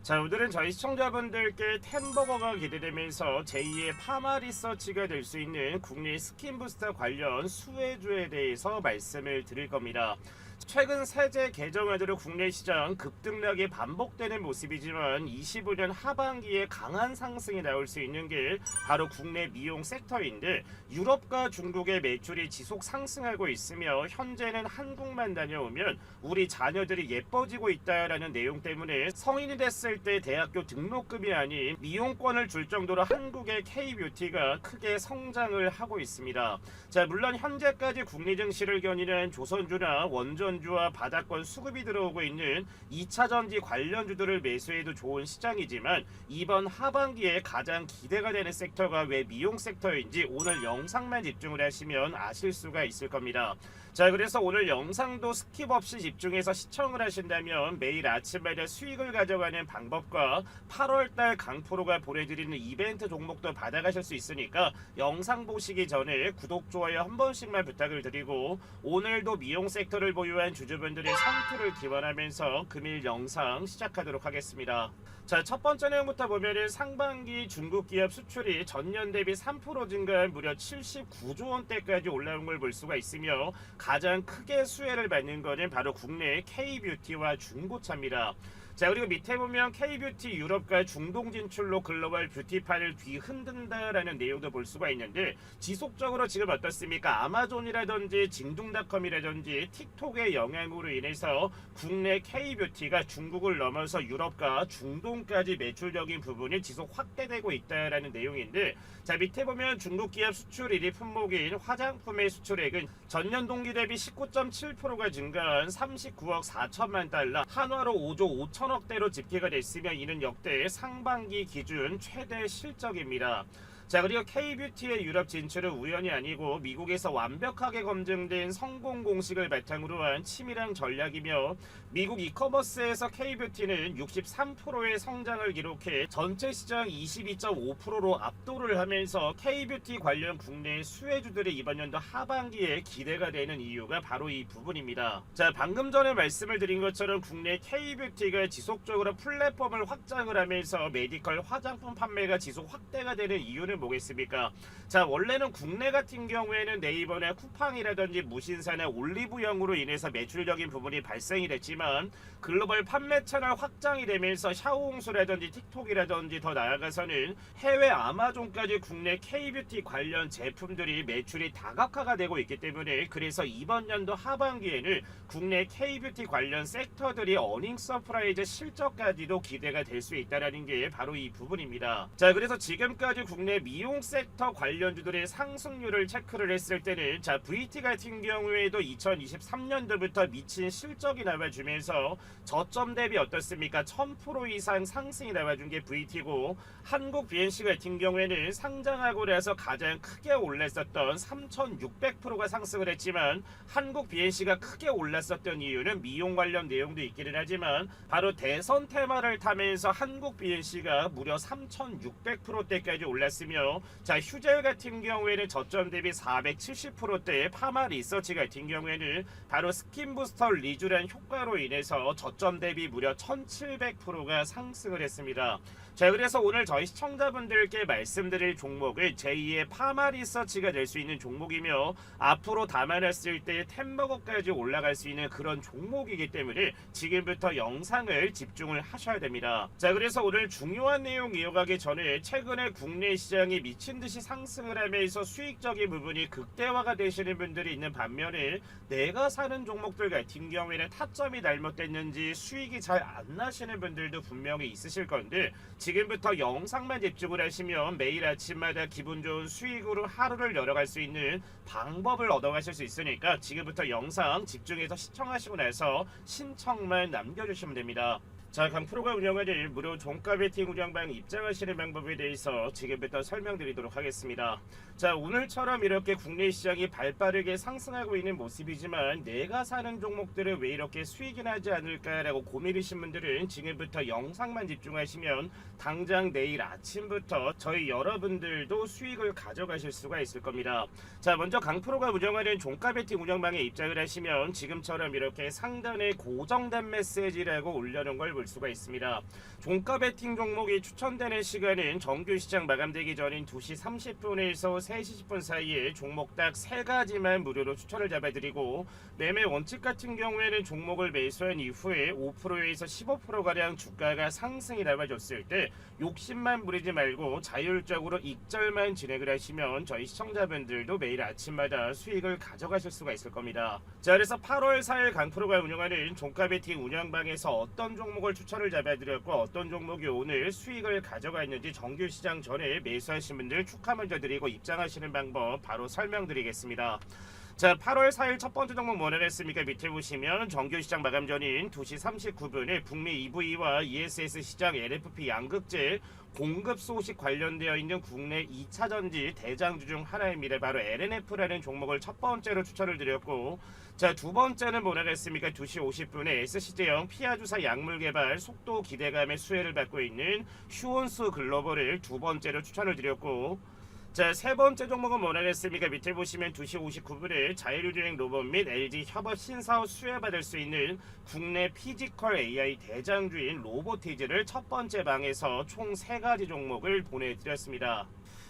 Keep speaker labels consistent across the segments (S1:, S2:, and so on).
S1: 자, 오늘은 저희 시청자분들께 템버거가 기대되면서 제2의 파마 리서치가 될 수 있는 국내 스킨 부스터 관련 수혜주에 대해서 말씀을 드릴 겁니다. 최근 세제 개정안으로 국내 시장 급등락이 반복되는 모습이지만 25년 하반기에 강한 상승이 나올 수 있는 게 바로 국내 미용 섹터인데, 유럽과 중국의 매출이 지속 상승하고 있으며 현재는 한국만 다녀오면 우리 자녀들이 예뻐지고 있다라는 내용 때문에 성인이 됐을 때 대학교 등록금이 아닌 미용권을 줄 정도로 한국의 K뷰티가 크게 성장을 하고 있습니다. 자, 물론 현재까지 국내 증시를 견인한 조선주나 원전주와 바닥권 수급이 들어오고 있는 2차전지 관련주들을 매수해도 좋은 시장이지만, 이번 하반기에 가장 기대가 되는 섹터가 왜 미용 섹터인지 오늘 영상만 집중을 하시면 아실 수가 있을 겁니다. 자, 그래서 오늘 영상도 스킵 없이 집중해서 시청을 하신다면 매일 아침마다 수익을 가져가는 방법과 8월달 강프로가 보내드리는 이벤트 종목도 받아가실 수 있으니까 영상 보시기 전에 구독, 좋아요 한 번씩만 부탁을 드리고, 오늘도 미용 섹터를 보유한 주주분들의 상투를 기원하면서 금일 영상 시작하도록 하겠습니다. 자, 첫 번째 내용부터 보면은 상반기 중국 기업 수출이 전년 대비 3% 증가한 무려 79조 원대까지 올라온 걸 볼 수가 있으며, 가장 크게 수혜를 받는 것은 바로 국내 K뷰티와 중고차입니다. 자, 그리고 밑에 보면 K뷰티 유럽과 중동 진출로 글로벌 뷰티판을 뒤흔든다라는 내용도 볼 수가 있는데, 지속적으로 지금 어떻습니까? 아마존이라든지 징둥닷컴이라든지 틱톡의 영향으로 인해서 국내 K뷰티가 중국을 넘어서 유럽과 중동까지 매출적인 부분이 지속 확대되고 있다라는 내용인데, 자, 밑에 보면 중국 기업 수출 1위 품목인 화장품의 수출액은 전년 동기 대비 19.7%가 증가한 39억 4천만 달러, 한화로 5조 5천억대로 집계가 됐으며 이는 역대 상반기 기준 최대 실적입니다. 자, 그리고 K뷰티의 유럽 진출은 우연이 아니고 미국에서 완벽하게 검증된 성공 공식을 바탕으로 한 치밀한 전략이며, 미국 이커머스에서 K뷰티는 63%의 성장을 기록해 전체 시장 22.5%로 압도를 하면서 K뷰티 관련 국내 수혜주들의 이번 연도 하반기에 기대가 되는 이유가 바로 이 부분입니다. 자, 방금 전에 말씀을 드린 것처럼 국내 K뷰티가 지속적으로 플랫폼을 확장을 하면서 메디컬 화장품 판매가 지속 확대가 되는 이유는 뭐겠습니까? 자, 원래는 국내 같은 경우에는 네이버나 쿠팡이라든지 무신사나 올리브영으로 인해서 매출적인 부분이 발생이 됐지만, 글로벌 판매 채널 확장이 되면서 샤오홍수라든지 틱톡이라든지 더 나아가서는 해외 아마존까지 국내 K뷰티 관련 제품들이 매출이 다각화가 되고 있기 때문에, 그래서 이번 연도 하반기에는 국내 K뷰티 관련 섹터들이 어닝 서프라이즈 실적까지도 기대가 될 수 있다는 게 바로 이 부분입니다. 자, 그래서 지금까지 국내 미용 섹터 관련주들의 상승률을 체크를 했을 때는, 자, VT 같은 경우에도 2023년도부터 미친 실적이 나와주면서 저점 대비 어떻습니까? 1000% 이상 상승이 나와준 게 VT고, 한국 BNC 같은 경우에는 상장하고 나서 가장 크게 올랐었던 3600%가 상승을 했지만, 한국 BNC가 크게 올랐었던 이유는 미용 관련 내용도 있기는 하지만 바로 대선 테마를 타면서 한국 BNC가 무려 3600%대까지 올랐으며, 자, 휴젤 같은 경우에는 저점 대비 470%대의 파마 리서치 같은 경우에는 바로 스킨 부스터 리쥬란 효과로 인해서 저점 대비 무려 1700%가 상승을 했습니다. 자, 그래서 오늘 저희 시청자분들께 말씀드릴 종목은 제2의 파마 리서치가 될 수 있는 종목이며, 앞으로 담아놨을 때 템버거까지 올라갈 수 있는 그런 종목이기 때문에 지금부터 영상을 집중을 하셔야 됩니다. 자, 그래서 오늘 중요한 내용 이어가기 전에, 최근에 국내 시장이 미친듯이 상승을 하면서 수익적인 부분이 극대화가 되시는 분들이 있는 반면에, 내가 사는 종목들 같은 경우에는 타점이 잘못됐는지 수익이 잘 안 나시는 분들도 분명히 있으실 건데, 지금부터 영상만 집중을 하시면 매일 아침마다 기분 좋은 수익으로 하루를 열어갈 수 있는 방법을 얻어가실 수 있으니까 지금부터 영상 집중해서 시청하시고 나서 신청만 남겨주시면 됩니다. 자, 강프로가 운영하는 무료 종가 베팅 운영방 입장하시는 방법에 대해서 지금부터 설명드리도록 하겠습니다. 자, 오늘처럼 이렇게 국내 시장이 발빠르게 상승하고 있는 모습이지만 내가 사는 종목들은 왜 이렇게 수익이 나지 않을까라고 고민이신 분들은 지금부터 영상만 집중하시면 당장 내일 아침부터 저희 여러분들도 수익을 가져가실 수가 있을 겁니다. 자, 먼저 강프로가 운영하는 종가 베팅 운영방에 입장을 하시면 지금처럼 이렇게 상단에 고정된 메시지라고 올려놓은 걸 볼 수가 있습니다. 종가 베팅 종목이 추천되는 시간은 정규 시장 마감되기 전인 2시 30분에서 3시 10분 사이에 종목당 3가지만 무료로 추천을 잡아드리고, 매매 원칙 같은 경우에는 종목을 매수한 이후에 5%에서 15%가량 주가가 상승이 나와줬을 때 욕심만 부리지 말고 자율적으로 익절만 진행을 하시면 저희 시청자분들도 매일 아침마다 수익을 가져가실 수가 있을 겁니다. 자, 그래서 8월 4일 강프로가 운영하는 종가 베팅 운영방에서 어떤 종목을 추천을 잡아드렸고 어떤 종목이 오늘 수익을 가져가 있는지 정규 시장 전에 매수하신 분들 축하 먼저 드리고 입장하시는 방법 바로 설명드리겠습니다. 자, 8월 4일 첫 번째 종목 뭐라 했습니까? 밑에 보시면 정규 시장 마감 전인 2시 39분에 북미 EV와 ESS 시장 LFP 양극재 공급 소식 관련되어 있는 국내 2차 전지 대장주 중 하나입니다. 바로 LNF라는 종목을 첫 번째로 추천을 드렸고, 자, 두 번째는 뭐라 했습니까? 2시 50분에 SC제형 피하주사 약물 개발 속도 기대감의 수혜를 받고 있는 휴온스 글로벌을 두 번째로 추천을 드렸고, 자, 세 번째 종목은 뭐라 했습니까? 밑에 보시면 2시 59분에 자율주행 로봇 및 LG 협업 신사업 수혜받을 수 있는 국내 피지컬 AI 대장주인 로보티즈를 첫 번째 방에서 총 3가지 종목을 보내드렸습니다.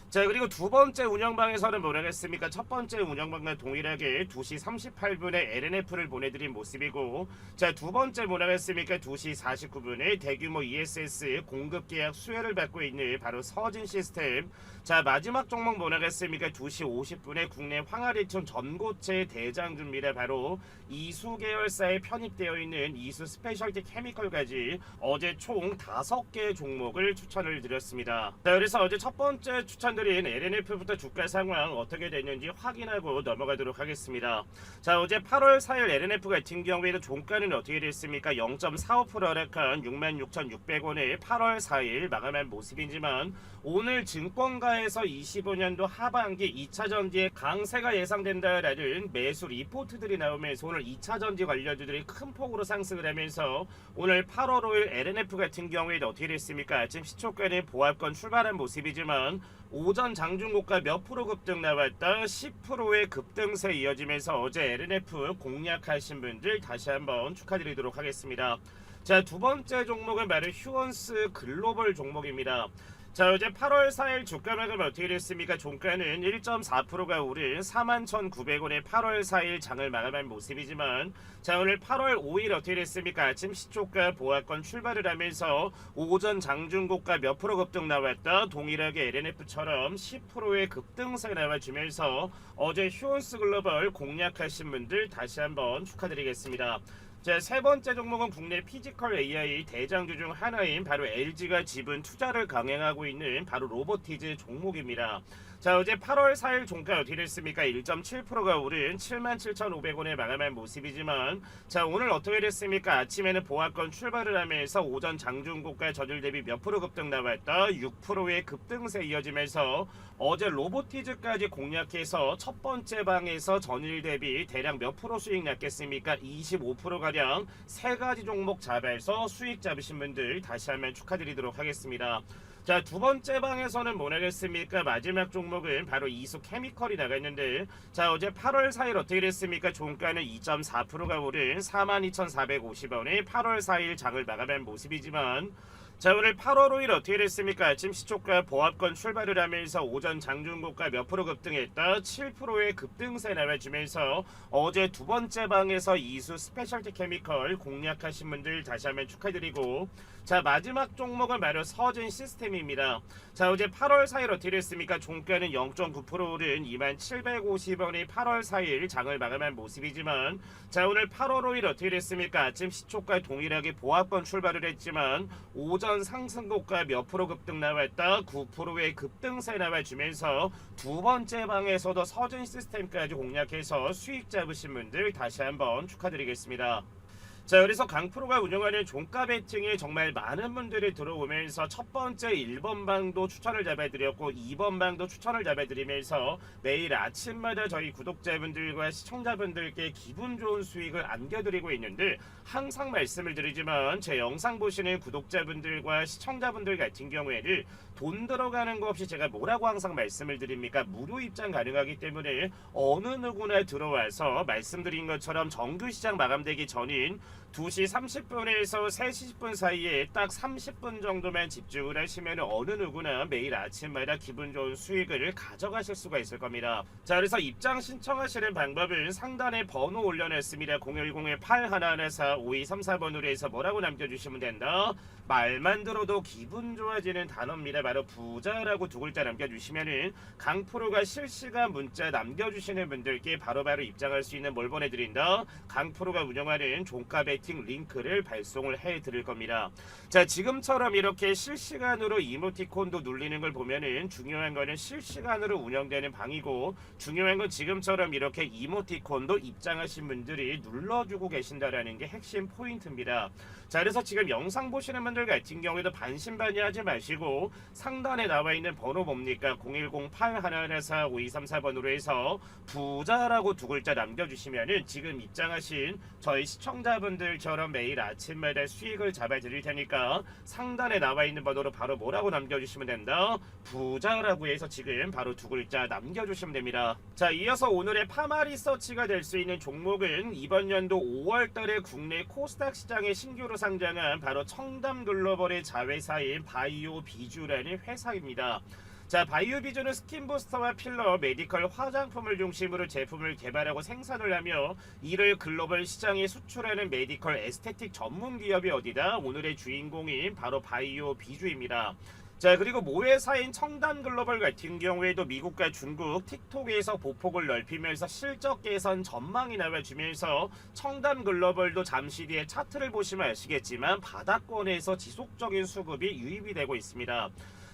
S1: 자, 그리고 두 번째 운영방에서는 뭐라 했습니까? 첫 번째 운영방과 동일하게 2시 38분에 LNF를 보내드린 모습이고, 자, 두 번째 뭐라 했습니까? 2시 49분에 대규모 ESS 공급 계약 수혜를 받고 있는 바로 서진 시스템. 자, 마지막 종목 뭐라 했습니까? 2시 50분에 국내 황하리튬 전고체 대장주입니다. 바로 이수 계열사에 편입되어 있는 이수 스페셜티 케미컬까지 어제 총 5개 종목을 추천을 드렸습니다. 자, 그래서 어제 첫 번째 추천드린 LNF부터 주가 상황 어떻게 됐는지 확인하고 넘어가도록 하겠습니다. 자, 어제 8월 4일 LNF 같은 경우에는 종가는 어떻게 됐습니까? 0.45% 하락한 66,600원에 8월 4일 마감한 모습이지만, 오늘 증권가에서 25년도 하반기 2차전지의 강세가 예상된다라는 매수 리포트들이 나오면서 오늘 2차전지 관련주들이 큰 폭으로 상승을 하면서 오늘 8월 5일 LNF 같은 경우에는 어떻게 됐습니까? 아침 시초가는 보합권 출발한 모습이지만 오전 장중고가 몇 프로 급등 나왔다 10%의 급등세 이어지면서 어제 LNF 공략하신 분들 다시 한번 축하드리도록 하겠습니다. 자, 두 번째 종목은 바로 휴원스 글로벌 종목입니다. 자, 어제 8월 4일 주가 마감 어떻게 됐습니까? 종가는 1.4%가 오른 41,900원에 8월 4일 장을 마감한 모습이지만, 자, 오늘 8월 5일 어떻게 됐습니까? 아침 시초가 보합권 출발을 하면서 오전 장중고가 몇 프로 급등 나왔다 동일하게 LNF처럼 10%의 급등세가 나와주면서 어제 휴원스 글로벌 공략하신 분들 다시 한번 축하드리겠습니다. 자, 세 번째 종목은 국내 피지컬 AI 대장주 중 하나인 바로 LG가 지분 투자를 강행하고 있는 바로 로보티즈 종목입니다. 자, 어제 8월 4일 종가 어떻게 됐습니까? 1.7%가 오른 77,500원에 마감한 모습이지만, 자, 오늘 어떻게 됐습니까? 아침에는 보합권 출발을 하면서 오전 장중고가 저질 대비 몇 프로 급등 나왔다 6%의 급등세 이어지면서 어제 로보티즈까지 공략해서 첫 번째 방에서 전일 대비 대략 몇 프로 수익 났겠습니까? 25%가량 3가지 종목 잡아서 수익 잡으신 분들 다시 한번 축하드리도록 하겠습니다. 자, 두 번째 방에서는 뭐 나겠습니까? 마지막 종목은 바로 이수 케미컬이 나갔는데, 자, 어제 8월 4일 어떻게 됐습니까? 종가는 2.4%가 오른 42,450원에 8월 4일 장을 마감한 모습이지만, 자, 오늘 8월 5일 어떻게 됐습니까? 아침 시초가 보합권 출발을 하면서 오전 장중고가 몇 프로 급등했다 7%의 급등세 나와주면서 어제 두 번째 방에서 이수 스페셜티 케미컬 공략하신 분들 다시 한번 축하드리고, 자, 마지막 종목은 바로 서진 시스템입니다. 자, 어제 8월 4일 어떻게 됐습니까? 종가는 0.9% 오른 2750원이 8월 4일 장을 마감한 모습이지만, 자, 오늘 8월 5일 어떻게 됐습니까? 아침 시초가 동일하게 보합권 출발을 했지만 오전 상승고가 몇 프로 급등 나왔다 9%의 급등세 나와주면서 두 번째 방에서도 서진 시스템까지 공략해서 수익 잡으신 분들 다시 한번 축하드리겠습니다. 자, 그래서 강프로가 운영하는 종가 베팅에 정말 많은 분들이 들어오면서 첫 번째 1번 방도 추천을 잡아드렸고 2번 방도 추천을 잡아드리면서 매일 아침마다 저희 구독자분들과 시청자분들께 기분 좋은 수익을 안겨드리고 있는데, 항상 말씀을 드리지만 제 영상 보시는 구독자분들과 시청자분들 같은 경우에는 돈 들어가는 거 없이 제가 뭐라고 항상 말씀을 드립니까? 무료 입장 가능하기 때문에 어느 누구나 들어와서 말씀드린 것처럼 정규 시장 마감되기 전인 2시 30분에서 3시 10분 사이에 딱 30분 정도만 집중을 하시면 어느 누구나 매일 아침마다 기분 좋은 수익을 가져가실 수가 있을 겁니다. 자, 그래서 입장 신청하시는 방법은 상단에 번호 올려놨습니다. 010-8114-5234번으로 해서 뭐라고 남겨주시면 된다. 말만 들어도 기분 좋아지는 단어입니다. 바로 부자라고 두 글자 남겨주시면은 강프로가 실시간 문자 남겨주시는 분들께 바로바로 입장할 수 있는 뭘 보내드린다. 강프로가 운영하는 종가 베팅 링크를 발송을 해드릴 겁니다. 자, 지금처럼 이렇게 실시간으로 이모티콘도 눌리는 걸 보면은 중요한 거는 실시간으로 운영되는 방이고, 중요한 건 지금처럼 이렇게 이모티콘도 입장하신 분들이 눌러주고 계신다라는 게 핵심 포인트입니다. 자, 그래서 지금 영상 보시는 분들 같은 경우에도 반신반의하지 마시고 상단에 나와 있는 번호 뭡니까? 010-8114-5234번으로 해서 부자라고 두 글자 남겨주시면은 지금 입장하신 저희 시청자분들처럼 매일 아침마다 수익을 잡아드릴 테니까 상단에 나와 있는 번호로 바로 뭐라고 남겨주시면 된다. 부자라고 해서 지금 바로 두 글자 남겨주시면 됩니다. 자, 이어서 오늘의 파마 리서치가 될 수 있는 종목은 이번 연도 5월달에 국내 코스닥 시장에 신규로 상장한 바로 청담 글로벌의 자회사인 바이오 비주라는 회사입니다. 자, 바이오 비주는 스킨부스터와 필러, 메디컬 화장품을 중심으로 제품을 개발하고 생산을 하며 이를 글로벌 시장에 수출하는 메디컬 에스테틱 전문 기업이 어디다? 오늘의 주인공인 바로 바이오 비주입니다. 자, 그리고 모회사인 청담 글로벌 같은 경우에도 미국과 중국 틱톡에서 보폭을 넓히면서 실적 개선 전망이 나와주면서 청담 글로벌도 잠시 뒤에 차트를 보시면 아시겠지만 바닥권에서 지속적인 수급이 유입이 되고 있습니다.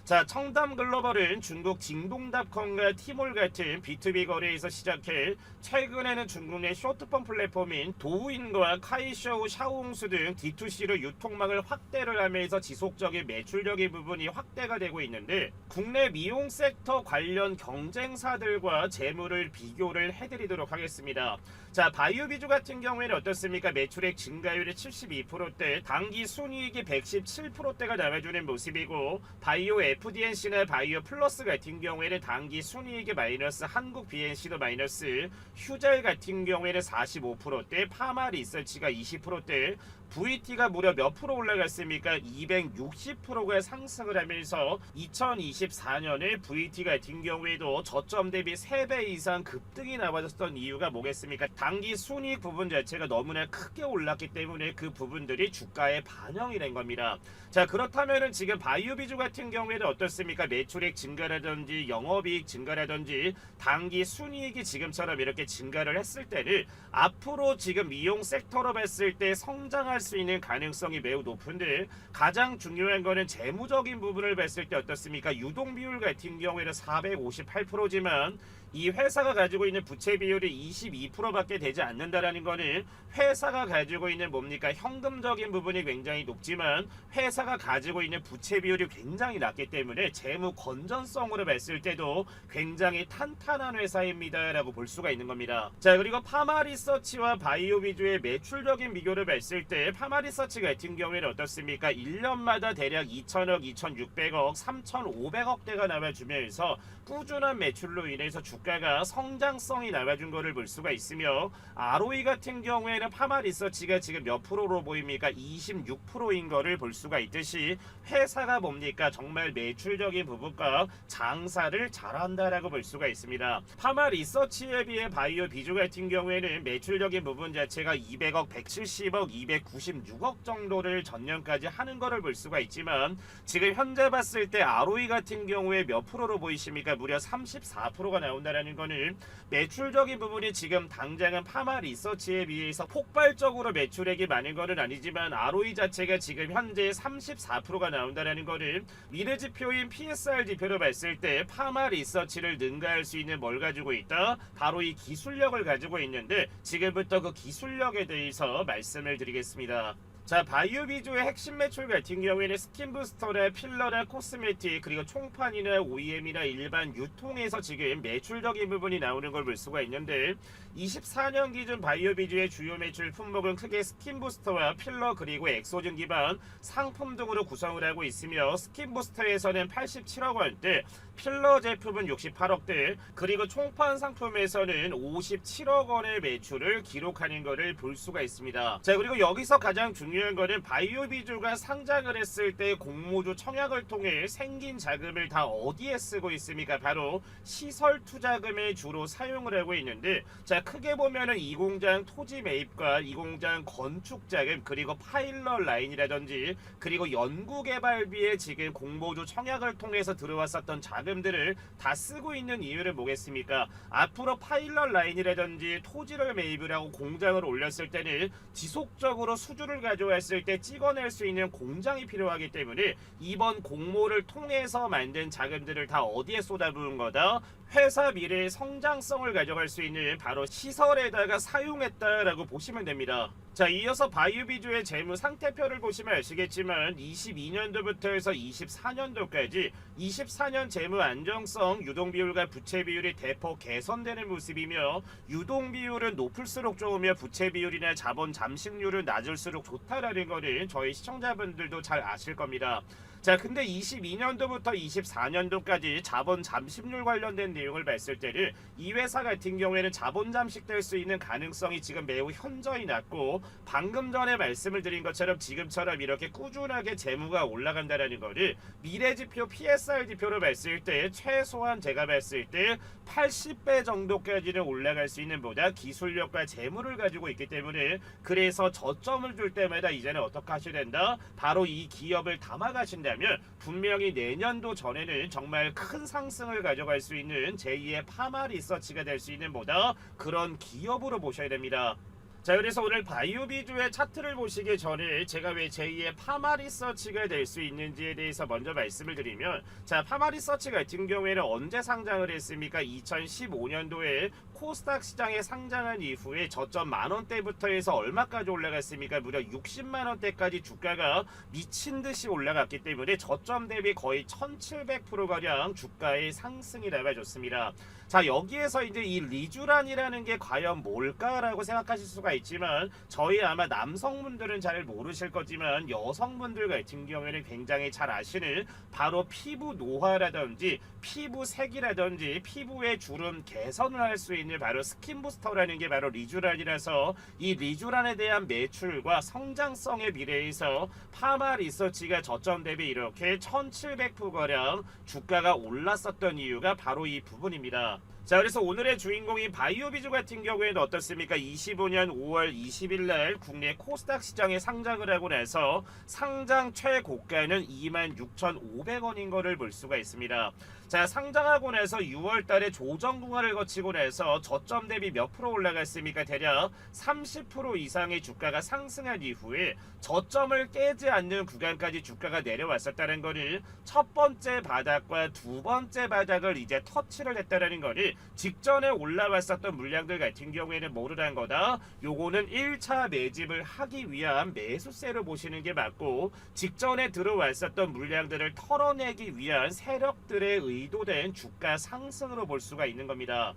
S1: 자, 청담 글로벌은 중국 징동닷컴과 티몰 같은 B2B 거래에서 시작해 최근에는 중국 내 쇼트폼 플랫폼인 도우인과 카이쇼우, 샤오홍수 등 D2C로 유통망을 확대를 하면서 지속적인 매출적인 부분이 확대가 되고 있는데, 국내 미용 섹터 관련 경쟁사들과 재물을 비교를 해드리도록 하겠습니다. 자, 바이오비주 같은 경우에는 어떻습니까? 매출액 증가율이 72%대, 당기 순이익이 117%대가 나와주는 모습이고, 바이오 FDNC나 바이오 플러스 같은 경우에는 당기 순이익이 마이너스, 한국 BNC도 마이너스, 휴젤 같은 경우에는 45%대, 파마 리서치가 20%대, VT가 무려 몇 프로 올라갔습니까? 260%가 상승을 하면서 2024년에 VT 같은 경우에도 저점 대비 3배 이상 급등이 나와줬던 이유가 뭐겠습니까? 당기 순이익 부분 자체가 너무나 크게 올랐기 때문에 그 부분들이 주가에 반영이 된 겁니다. 자, 그렇다면은 지금 바이오비주 같은 경우에는 어떻습니까? 매출액 증가라든지 영업이익 증가라든지 당기 순이익이 지금처럼 이렇게 증가를 했을 때는 앞으로 지금 미용 섹터로 봤을 때 성장할 수 있는 가능성이 매우 높은데, 가장 중요한 거는 재무적인 부분을 봤을 때 어떻습니까? 유동 비율 같은 경우에는 458%지만 이 회사가 가지고 있는 부채 비율이 22%밖에 되지 않는다라는 거는 회사가 가지고 있는 뭡니까? 현금적인 부분이 굉장히 높지만 회사가 가지고 있는 부채 비율이 굉장히 낮기 때문에 재무 건전성으로 봤을 때도 굉장히 탄탄한 회사입니다 라고 볼 수가 있는 겁니다. 자, 그리고 파마 리서치와 바이오 비주의 매출적인 비교를 봤을 때 파마 리서치 같은 경우에는 어떻습니까? 1년마다 대략 2천억, 2,600억, 3,500억대가 나와주면서 꾸준한 매출로 인해서 주가가 성장성이 나와준 거를 볼 수가 있으며, ROE 같은 경우에는 파마 리서치가 지금 몇 프로로 보입니까? 26%인 거를 볼 수가 있듯이 회사가 뭡니까? 정말 매출적인 부분과 장사를 잘한다라고 볼 수가 있습니다. 파마 리서치에 비해 바이오 비주 같은 경우에는 매출적인 부분 자체가 200억, 170억, 296억 정도를 전년까지 하는 거를 볼 수가 있지만 지금 현재 봤을 때 ROE 같은 경우에 몇 프로로 보이십니까? 무려 34%가 나온다. 나온다라는 거는 매출적인 부분이 지금 당장은 파마 리서치에 비해서 폭발적으로 매출액이 많은 거는 아니지만 ROE 자체가 지금 현재 34%가 나온다라는 거는 미래 지표인 PSR 지표로 봤을 때 파마 리서치를 능가할 수 있는 뭘 가지고 있다? 바로 이 기술력을 가지고 있는데 지금부터 그 기술력에 대해서 말씀을 드리겠습니다. 자, 바이오비주의 핵심 매출 같은 경우에는 스킨부스터나 필러나 코스메틱 그리고 총판이나 OEM이나 일반 유통에서 지금 매출적인 부분이 나오는 걸 볼 수가 있는데 24년 기준 바이오비주의 주요 매출 품목은 크게 스킨부스터와 필러 그리고 엑소즌 기반 상품 등으로 구성을 하고 있으며 스킨부스터에서는 87억 원대, 필러 제품은 68억대, 그리고 총판 상품에서는 57억 원의 매출을 기록하는 것을 볼 수가 있습니다. 자, 그리고 여기서 가장 중요한 거는 바이오비주가 상장을 했을 때 공모주 청약을 통해 생긴 자금을 다 어디에 쓰고 있습니까? 바로 시설 투자금에 주로 사용을 하고 있는데, 자, 크게 보면은 이 공장 토지 매입과 이 공장 건축 자금 그리고 파일럿 라인이라든지 그리고 연구개발비에 지금 공모주 청약을 통해서 들어왔었던 자금들을 다 쓰고 있는 이유는 뭐겠습니까? 앞으로 파일럿 라인이라든지 토지를 매입을 하고 공장을 올렸을 때는 지속적으로 수주를 가져왔을 때 찍어낼 수 있는 공장이 필요하기 때문에 이번 공모를 통해서 만든 자금들을 다 어디에 쏟아부은 거다? 회사 미래의 성장성을 가져갈 수 있는 바로 시설에다가 사용했다라고 보시면 됩니다. 자, 이어서 바이오비주의 재무 상태표를 보시면 아시겠지만 22년도부터 해서 24년도까지 24년 재무 안정성, 유동비율과 부채비율이 대폭 개선되는 모습이며 유동비율은 높을수록 좋으며 부채비율이나 자본 잠식률은 낮을수록 좋다라는 거는 저희 시청자분들도 잘 아실 겁니다. 자, 근데 22년도부터 24년도까지 자본 잠식률 관련된 내용을 봤을 때는 이 회사 같은 경우에는 자본 잠식될 수 있는 가능성이 지금 매우 현저히 낮고, 방금 전에 말씀을 드린 것처럼 지금처럼 이렇게 꾸준하게 재무가 올라간다라는 거를 미래지표 PSR 지표로 봤을 때 최소한 제가 봤을 때 80배 정도까지는 올라갈 수 있는 보다 기술력과 재무를 가지고 있기 때문에, 그래서 저점을 줄 때마다 이제는 어떻게 하셔야 된다? 바로 이 기업을 담아가신다면 분명히 내년도 전에는 정말 큰 상승을 가져갈 수 있는 제2의 파마 리서치가 될 수 있는 보다 그런 기업으로 보셔야 됩니다. 자, 그래서 오늘 바이오비주의 차트를 보시기 전에 제가 왜 제2의 파마 리서치가 될 수 있는지에 대해서 먼저 말씀을 드리면, 자, 파마 리서치 같은 경우에는 언제 상장을 했습니까? 2015년도에 코스닥 시장에 상장한 이후에 저점 만원대부터 해서 얼마까지 올라갔습니까? 무려 60만원대까지 주가가 미친듯이 올라갔기 때문에 저점 대비 거의 1700%가량 주가의 상승이 나와줬습니다. 자, 여기에서 이제 이 리쥬란이라는 게 과연 뭘까라고 생각하실 수가 있지만, 저희 아마 남성분들은 잘 모르실 거지만 여성분들 같은 경우에는 굉장히 잘 아시는 바로 피부 노화라든지 피부색이라든지 피부의 주름 개선을 할 수 있는 바로 스킨부스터라는 게 바로 리쥬란이라서, 이 리쥬란에 대한 매출과 성장성의 비례해서 파마 리서치가 저점 대비 이렇게 1700%가량 주가가 올랐었던 이유가 바로 이 부분입니다. 자, 그래서 오늘의 주인공인 바이오비주 같은 경우에는 어떻습니까? 25년 5월 20일 날 국내 코스닥 시장에 상장을 하고 나서 상장 최고가는 26,500원인 거를 볼 수가 있습니다. 자, 상장하고 나서 6월 달에 조정 구간을 거치고 나서 저점 대비 몇 프로 올라갔습니까? 대략 30% 이상의 주가가 상승한 이후에 저점을 깨지 않는 구간까지 주가가 내려왔었다는 거는 첫 번째 바닥과 두 번째 바닥을 이제 터치를 했다는 거는 직전에 올라왔었던 물량들 같은 경우에는 뭐를 한 거다? 요거는 1차 매집을 하기 위한 매수세로 보시는 게 맞고, 직전에 들어왔었던 물량들을 털어내기 위한 세력들의 의도된 주가 상승으로 볼 수가 있는 겁니다.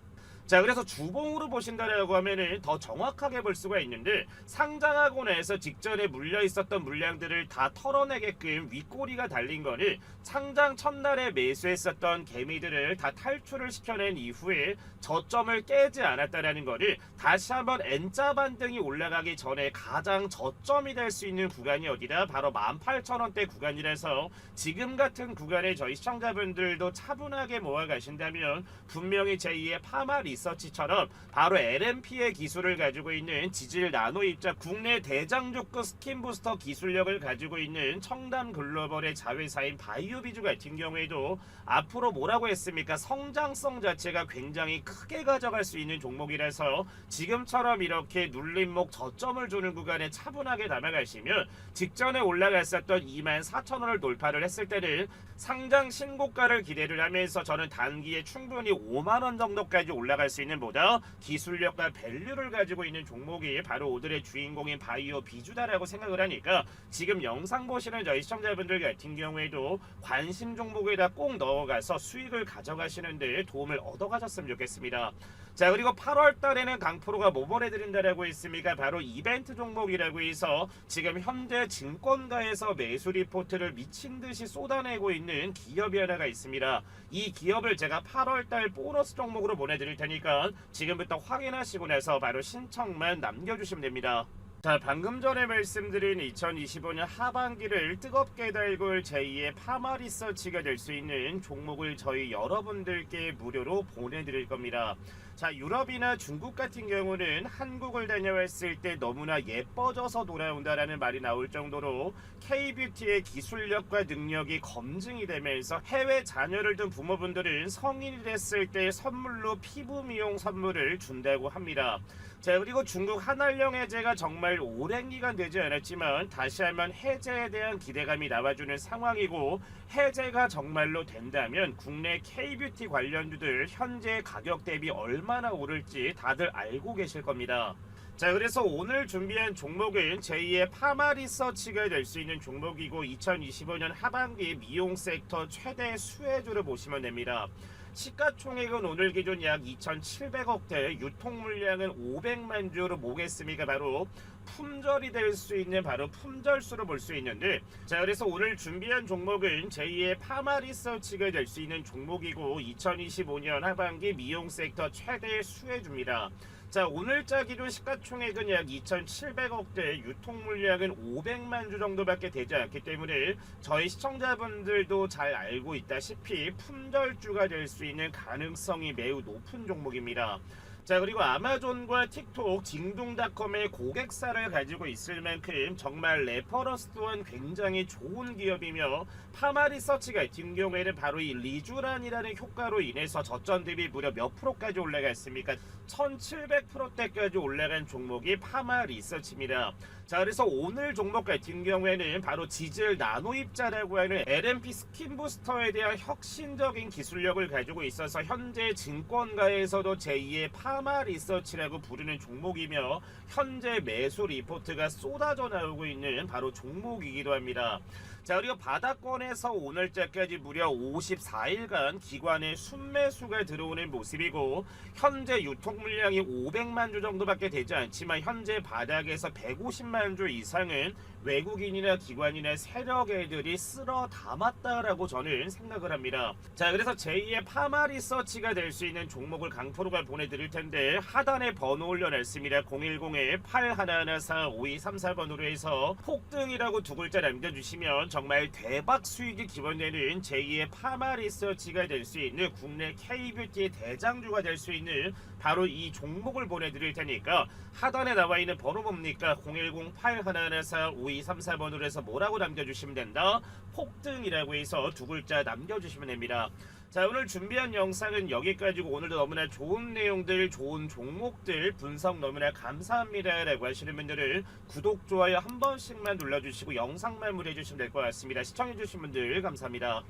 S1: 자, 그래서 주봉으로 보신다라고 하면은 더 정확하게 볼 수가 있는데, 상장하고 나서 직전에 물려 있었던 물량들을 다 털어내게끔 윗꼬리가 달린 거는 상장 첫날에 매수했었던 개미들을 다 탈출을 시켜낸 이후에 저점을 깨지 않았다라는 거를 다시 한번 N자 반등이 올라가기 전에 가장 저점이 될 수 있는 구간이 어디다? 바로 18,000원대 구간이라서 지금 같은 구간에 저희 시청자분들도 차분하게 모아 가신다면 분명히 제2의 파마 리서치처럼 바로 LMP의 기술을 가지고 있는 지질 나노 입자 국내 대장주급 스킨부스터 기술력을 가지고 있는 청담 글로벌의 자회사인 바이오비주 같은 경우에도 앞으로 뭐라고 했습니까? 성장성 자체가 굉장히 크게 가져갈 수 있는 종목이라서 지금처럼 이렇게 눌림목 저점을 주는 구간에 차분하게 담아가시면 직전에 올라갔었던 24,000원을 돌파를 했을 때는 상장 신고가를 기대를 하면서 저는 단기에 충분히 5만원 정도까지 올라갈 수 있는 보다 기술력과 밸류를 가지고 있는 종목이 바로 오늘의 주인공인 바이오 비주다라고 생각을 하니까 지금 영상 보시는 저희 시청자분들 같은 경우에도 관심 종목에다 꼭 넣어가서 수익을 가져가시는데 도움을 얻어가셨으면 좋겠습니다. 자, 그리고 8월 달에는 강프로가 뭐 보내드린다라고 했습니까? 바로 이벤트 종목이라고 해서 지금 현재 증권가에서 매수 리포트를 미친듯이 쏟아내고 있는 기업이 하나가 있습니다. 이 기업을 제가 8월 달 보너스 종목으로 보내드릴 테니까 지금부터 확인하시고 나서 바로 신청만 남겨주시면 됩니다. 자, 방금 전에 말씀드린 2025년 하반기를 뜨겁게 달굴 제2의 파마 리서치가 될 수 있는 종목을 저희 여러분들께 무료로 보내드릴 겁니다. 자, 유럽이나 중국 같은 경우는 한국을 다녀왔을 때 너무나 예뻐져서 돌아온다라는 말이 나올 정도로 K뷰티의 기술력과 능력이 검증이 되면서 해외 자녀를 둔 부모분들은 성인이 됐을 때 선물로 피부 미용 선물을 준다고 합니다. 자, 그리고 중국 한알령 해제가 정말 오랜 기간 되지 않았지만 다시 한번 해제에 대한 기대감이 나와주는 상황이고, 해제가 정말로 된다면 국내 K뷰티 관련주들 현재 가격 대비 얼마나 오를지 다들 알고 계실 겁니다. 자, 그래서 오늘 준비한 종목은 제2의 파마 리서치가 될 수 있는 종목이고 2025년 하반기 미용 섹터 최대 수혜주를 보시면 됩니다. 시가총액은 오늘 기준 약 2,700억대, 유통 물량은 500만 주로 보겠습니까? 바로 품절이 될 수 있는 바로 품절수로 볼 수 있는데, 자, 그래서 오늘 준비한 종목은 제2의 파마 리서치가 될 수 있는 종목이고 2025년 하반기 미용 섹터 최대 수혜주입니다. 자, 오늘자 기준 시가총액은 약 2,700억대, 유통 물량은 500만 주 정도밖에 되지 않기 때문에 저희 시청자분들도 잘 알고 있다시피 품절주가 될 수 있는 가능성이 매우 높은 종목입니다. 자, 그리고 아마존과 틱톡, 징둥닷컴의 고객사를 가지고 있을 만큼 정말 레퍼런스 또한 굉장히 좋은 기업이며, 파마 리서치 같은 경우에는 바로 이 리주란이라는 효과로 인해서 저점 대비 무려 몇 프로까지 올라갔습니까? 1700%대까지 올라간 종목이 파마 리서치입니다. 자, 그래서 오늘 종목 같은 경우에는 바로 지질 나노 입자라고 하는 LMP 스킨 부스터에 대한 혁신적인 기술력을 가지고 있어서 현재 증권가에서도 제2의 파마 리서치라고 부르는 종목이며 현재 매수 리포트가 쏟아져 나오고 있는 바로 종목이기도 합니다. 자, 그리고 바닥권에서 오늘자까지 무려 54일간 기관의 순매수가 들어오는 모습이고, 현재 유통 물량이 500만 주 정도밖에 되지 않지만 현재 바닥에서 150만 주 이상은 외국인이나 기관이나 세력애들이 쓸어 담았다라고 저는 생각을 합니다. 자, 그래서 제2의 파마 리서치가 될 수 있는 종목을 강프로가 보내드릴 텐데, 하단에 번호 올려놨습니다. 010-8114-5234번으로 해서 폭등이라고 두 글자 남겨주시면 정말 대박 수익이 기원되는 제2의 파마 리서치가 될 수 있는 국내 K뷰티의 대장주가 될 수 있는 바로 이 종목을 보내드릴 테니까 하단에 나와 있는 번호 뭡니까? 010-8114-5234번으로 해서 뭐라고 남겨주시면 된다? 폭등이라고 해서 두 글자 남겨주시면 됩니다. 자, 오늘 준비한 영상은 여기까지고, 오늘도 너무나 좋은 내용들, 좋은 종목들 분석 너무나 감사합니다 라고 하시는 분들은 구독, 좋아요 한 번씩만 눌러주시고 영상 마무리해 주시면 될 것 같습니다. 시청해 주신 분들 감사합니다.